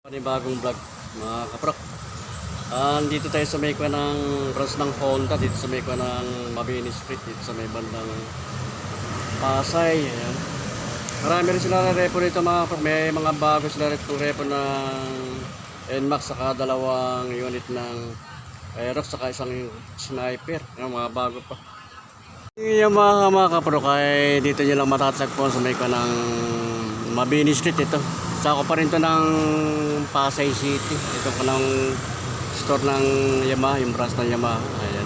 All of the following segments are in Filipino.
Panibagong vlog mga kaprok. Dito tayo sa may kwa ng branch ng Honda, dito sa may kwa ng Mabini Street, dito sa may bandang Pasay. Ayan. Marami rin sila repo dito mga kaprok. May mga bago sila repo ng NMAX, saka dalawang unit ng Aerox, saka isang Sniper. Ayan, mga bago pa. Yung mga kaprok ay dito nyo lang matatagpuan sa may kwa ng Mabini Street. Ito sako pa rin to ng Pasay City. Ito pa ng store ng Yamaha, yung branch ng Yamaha. Ayan.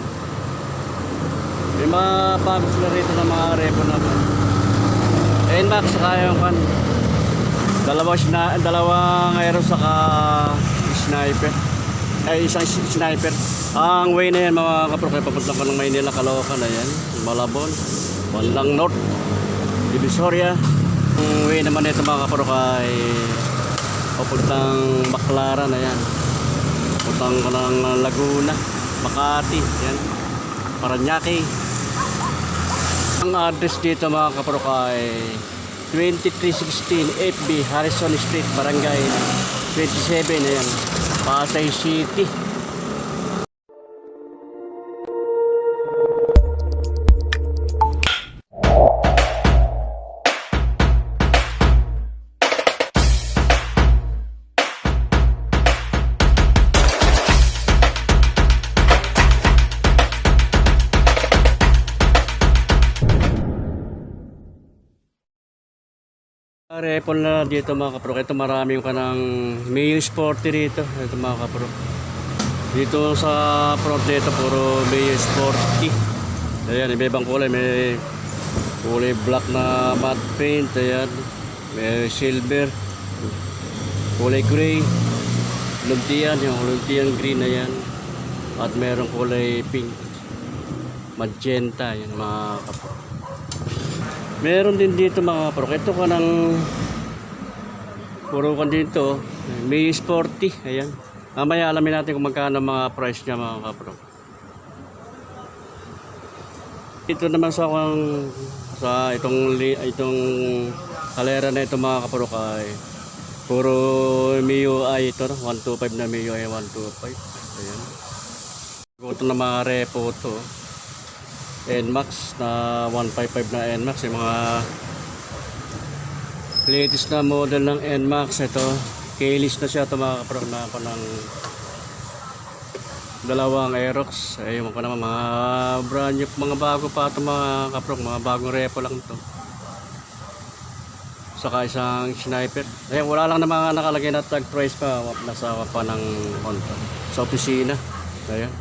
May mga bago sila rito ng mga repo na NMAX, saka yung kan dalawang Aerox saka Sniper. Ay, isang Sniper. Ang way na yan mga kaprok, papunta pa ng Maynila, Caloocan. Ayan, Malabon, Bandang North, Divisoria. Ang way naman ito mga kaprok ay papuntang Baclaran. Ayan, papuntang ng Laguna, Makati, ayan, Paranaque. Ang address dito mga kaprok ay 2316 FB Harrison Street, Barangay 27, ayan, Pasay City. Repol na dito mga kaprok. Ito maraming ka ng Mio Sporty dito. Ito mga kaprok. Dito sa front dito puro Mio Sporty. Ayan, iba-ibang kulay. May kulay black na matte paint. Ayan, may silver, kulay gray, luntian, yung luntian green. Ayan, at merong kulay pink, magenta. Ayan mga kaprok. Meron din dito mga kaprok. Ito ka ng puro kan dito Mio Sporty. Ayan, mamaya alamin natin kung magkano mga price niya mga kaprok. Ito naman sa itong kalera na ito mga kaprok ay puro Mio ay ito, 125 na Mio ay 125. Ayan, ito na mga repo to NMAX na 155 na NMAX, yung mga latest na model ng NMAX. Ito K-list na siya ito mga kaprok, na pa ng dalawang Aerox. Ayun ko naman mga brand new, mga bago pa ito mga kaprok, mga bagong repo lang ito, saka isang Sniper. Ayun, wala lang na mga nakalagay na tag price pa, nasa pa ng Honda sa opisina. Ayun,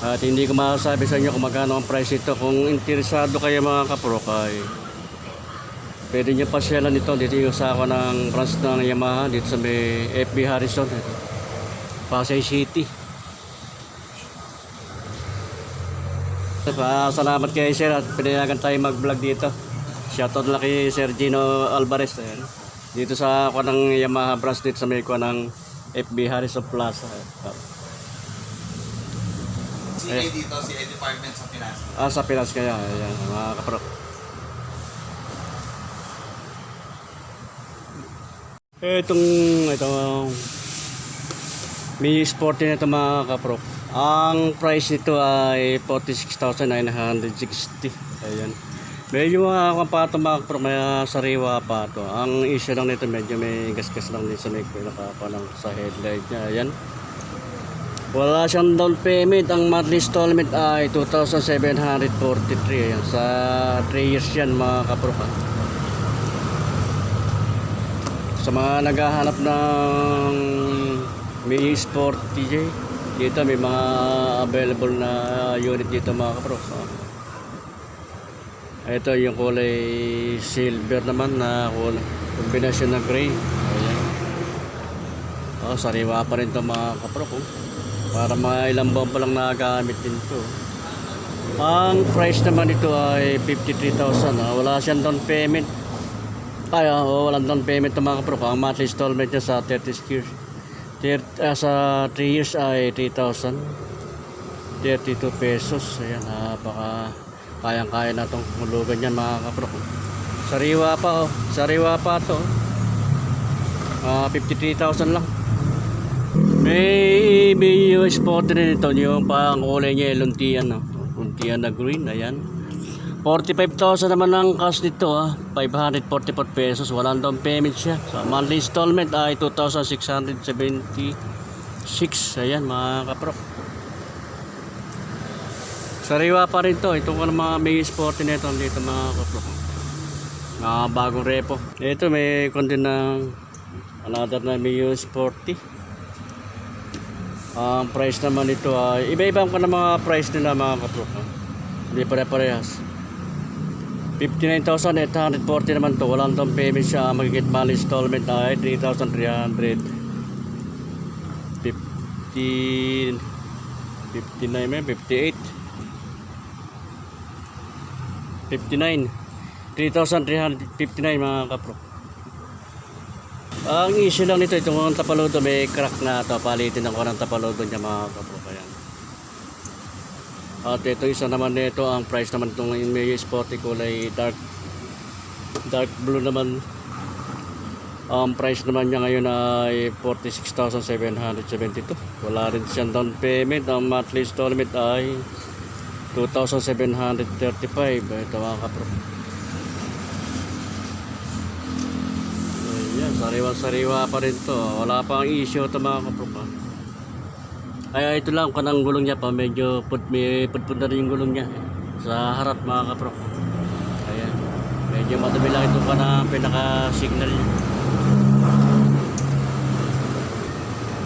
at hindi ko masasabi sa inyo kung magkano ang price ito. Kung interesado kayo mga kaprok ay pwede nyo pasyalan ito. Dito yung sa ako ng branch ng Yamaha, dito sa may FB Harrison, Pasay City. Salamat kay Sir at pinayagan tayo mag vlog dito. Shoutout na kay Sir Gino Alvarez. Ayan, dito sa ako ng Yamaha branch, dito sa may ako ng FB Harrison Plaza. CA dito, CA department sa Pinas. Sa Pinas kaya. Ayan mga kaprok. Itong Mio Sporty na ito mga kaprok. Ang price nito ay 46,960. Ayan, medyo mga kapato mga kaprok, may sariwa pa ito. Ang issue lang nito, medyo may gasgas lang din sa may pinaka lang sa headlight niya. Ayan, wala siyang down payment. Ang monthly installment ay 2,743. Ayan, sa 3 years yan mga kaprok. Sa mga naghahanap ng Mio Sporty dito, may mga available na unit dito mga kaprok. Ito yung kulay silver naman na kombinasyon na gray. Ayan, sariwa pa rin ito mga kaprok. Para mga ilang buwan pa lang nagagamit din ito. Ang price naman ito ay 53,000. Wala siyang down payment. Walang down payment ito mga kaprok. Ang monthly installment niya sa 30 years, sa 3 years ay 3,032 pesos. Ayan, baka kayang-kaya na itong hulugan yan mga kaprok. Sariwa pa, sariwa pa ito. 53,000 lang. May EBU spot rin ito, yung pang kulay niya luntian, no? Luntian na green, ayan. 45,000 naman ang cost nito, 544 pesos, walang down payment siya. So, monthly installment ay 2,676. Ayan mga kaprok. Sariwa pa rin to. Ito ko ng mga may sporty nito dito mga kaprok. Mga bagong repo. Ito may konti ng another na may sporty. Ang price naman ito ay iba-ibang ko na mga price nila mga kaprok. Hindi pare-parehas. 59,840 naman to. Walang down payment siya. Magigit monthly installment ay 3,300. 59 may 58. 59. 3,359 mga kapro. Ang issue lang nito, itong tapalodo may crack na ito. Palitin ako ng tapalodo niya mga kapro. Ayan. At ito isa naman nito, ang price naman itong may sporty kulay dark blue naman. Ang price naman niya ngayon ay 46,772. Wala rin siyang down payment. Ang monthly installment ay 2,735. Ito mga kapro. Ayan, sariwa pa rin to. Wala pang issue ito mga kapro. Ay ito lang, kanang gulong niya pa, medyo putput na rin yung gulong niya sa harap mga kapro. Ayan, medyo madumi lang ito kanang pinaka-signal niya.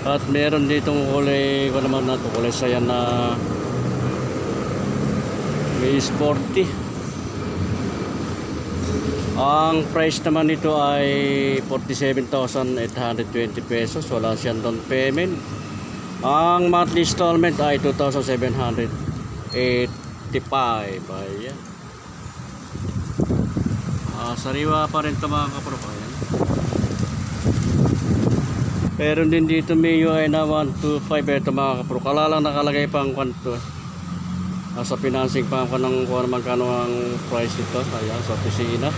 At meron ditong kulay, ko naman na ito, kulay sayan na may sporty. Ang price naman nito ay 47,820 pesos. Wala siyang down payment. Ang monthly installment ay 2,785. Ayan. Sariwa pa rin ito mga kapro. Ayan. Meron din dito may UI na 125. Ito mga kapro. Kalalang nakalagay pang kwanto. Sa financing pa ako ng kung magkano ang price nito. Ayan, sa opisina.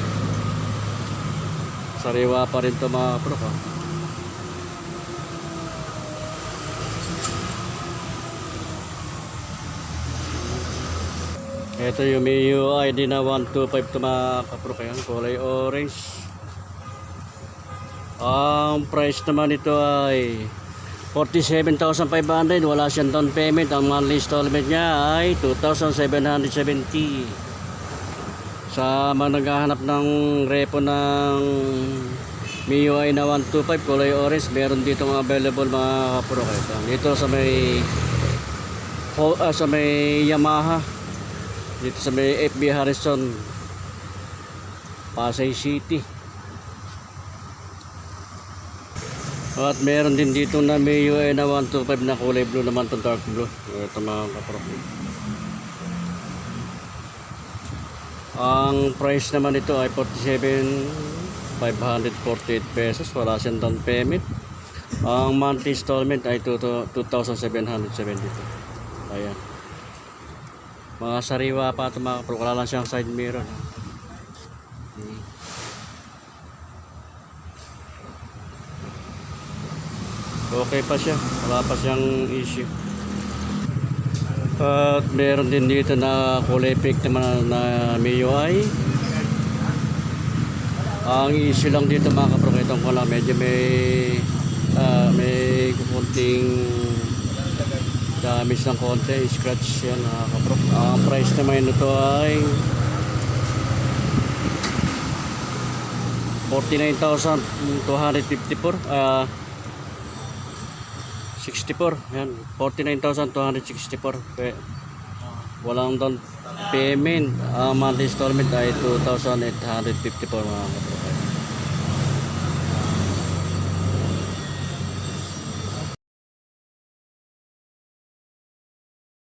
Sariwa pa rin ito mga kapro. Ito yung may ID na 125 ito mga kapro. Ayan, kulay orange. Ang price naman ito ay 47,500. Wala siyang down payment. Ang monthly installment niya ay 2,770. Sa mga naghahanap ng repo ng MIUI na 125 kulay orange, meron dito available mga kapro. Dito sa may Yamaha, dito sa may FB Harrison, Pasay City. At meron din dito na may UI na 125 na kulay blue naman, itong dark blue. Ito mga kapro. Ang price naman ito ay 47,548 pesos. Wala siyang down payment. Ang monthly installment ay 2,772. Ayan. Mga sariwa pa ito mga kapro. Wala lang siyang side mirror. Okay pa siya, wala pa siyang issue. At meron din dito na kulay pink naman na MIUI. Ang issue lang dito mga kapro, itong ko lang medyo may kunting damage ng konti, scratch yan mga kapro. Ang price naman ito ay 49,254. 64, yan, 49,264. Walang down payment. Ang monthly installment ay 2,854 mga kapro.